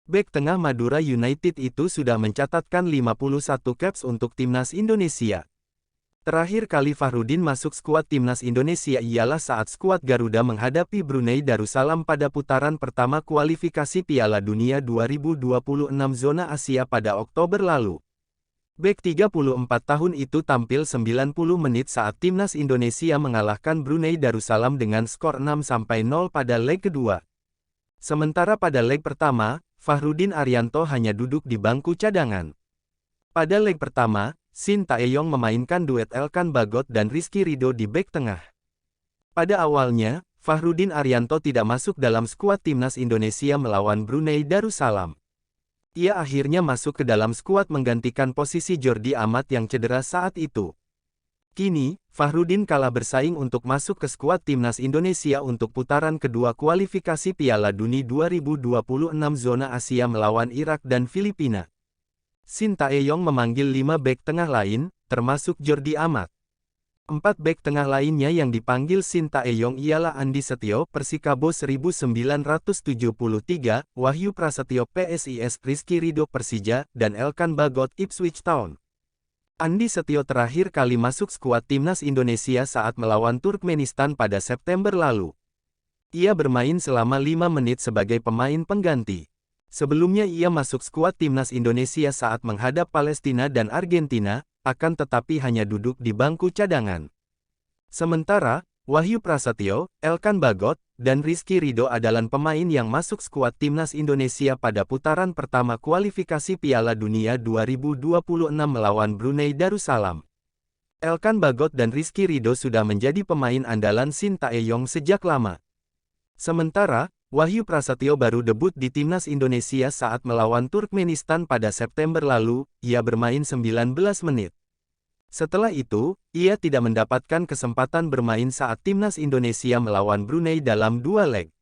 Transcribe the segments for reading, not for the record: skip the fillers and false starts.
Bek tengah Madura United itu sudah mencatatkan 51 caps untuk timnas Indonesia. Terakhir kali Fahrudin masuk skuad timnas Indonesia ialah saat skuad Garuda menghadapi Brunei Darussalam pada putaran pertama kualifikasi Piala Dunia 2026 zona Asia pada Oktober lalu. Bek 34 tahun itu tampil 90 menit saat timnas Indonesia mengalahkan Brunei Darussalam dengan skor 6-0 pada leg kedua. Sementara pada leg pertama, Fahrudin Arianto hanya duduk di bangku cadangan. Pada leg pertama, Shin Tae-yong memainkan duet Elkan Bagot dan Rizky Ridho di bek tengah. Pada awalnya, Fahrudin Arianto tidak masuk dalam skuad timnas Indonesia melawan Brunei Darussalam. Ia akhirnya masuk ke dalam skuad menggantikan posisi Jordi Amat yang cedera saat itu. Kini, Fahrudin kalah bersaing untuk masuk ke skuad timnas Indonesia untuk putaran kedua kualifikasi Piala Dunia 2026 zona Asia melawan Irak dan Filipina. Shin Tae-yong memanggil 5 bek tengah lain, termasuk Jordi Amat. 4 bek tengah lainnya yang dipanggil Shin Tae-yong ialah Andi Setio Persikabo 1973, Wahyu Prasetyo PSIS, Rizky Ridho Persija, dan Elkan Bagot Ipswich Town. Andi Setio terakhir kali masuk skuad timnas Indonesia saat melawan Turkmenistan pada September lalu. Ia bermain selama 5 menit sebagai pemain pengganti. Sebelumnya ia masuk skuad timnas Indonesia saat menghadap Palestina dan Argentina, akan tetapi hanya duduk di bangku cadangan. Sementara, Wahyu Prasetyo, Elkan Bagot, dan Rizky Ridho adalah pemain yang masuk skuad timnas Indonesia pada putaran pertama kualifikasi Piala Dunia 2026 melawan Brunei Darussalam. Elkan Bagot dan Rizky Ridho sudah menjadi pemain andalan Shin Tae-yong sejak lama. Sementara, Wahyu Prasetyo baru debut di timnas Indonesia saat melawan Turkmenistan pada September lalu, ia bermain 19 menit. Setelah itu, ia tidak mendapatkan kesempatan bermain saat timnas Indonesia melawan Brunei dalam 2 leg.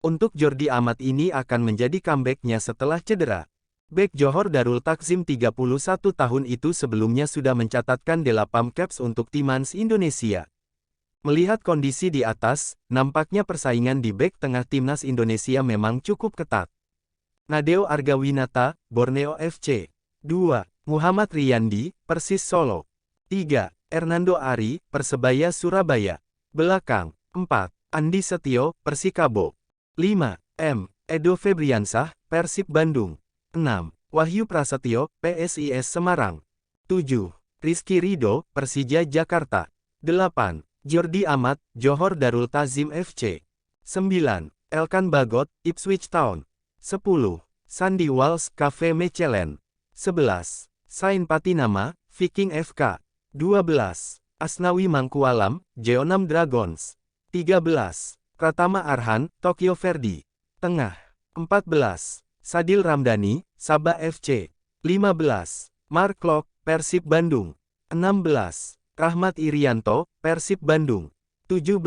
Untuk Jordi Amat ini akan menjadi comeback-nya setelah cedera. Bek Johor Darul Takzim 31 tahun itu sebelumnya sudah mencatatkan 8 caps untuk timnas Indonesia. Melihat kondisi di atas, nampaknya persaingan di bek tengah timnas Indonesia memang cukup ketat. Nadeo Argawinata, Borneo FC. 2. Muhammad Riyandi, Persis Solo. 3. Hernando Ari, Persebaya Surabaya. Belakang. 4. Andi Setio, Persikabo. 5. M. Edo Febriansah, Persib Bandung. 6. Wahyu Prasetyo, PSIS Semarang. 7. Rizky Ridho, Persija Jakarta. 8. Jordi Amat, Johor Darul Takzim FC. 9. Elkan Bagot, Ipswich Town. 10. Sandy Walsh, Cafe Mechelen. 11. Sain Patinama, Viking FK. 12. Asnawi Mangkualam, Jeonnam Dragons. 13. Pratama Arhan, Tokyo Verdy. Tengah. 14. Sadil Ramdhani, Sabah FC. 15. Mark Klok, Persib Bandung. 16. Rahmat Irianto, Persib Bandung. 17.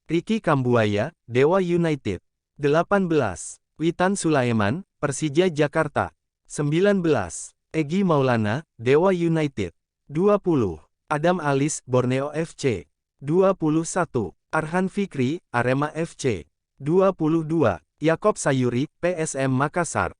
Ricky Kambuaya, Dewa United. 18. Witan Sulaiman, Persija Jakarta. 19. Egy Maulana, Dewa United. 20. Adam Alis, Borneo FC. 21. Arhan Fikri, Arema FC. 22. Yakob Sayuri, PSM Makassar.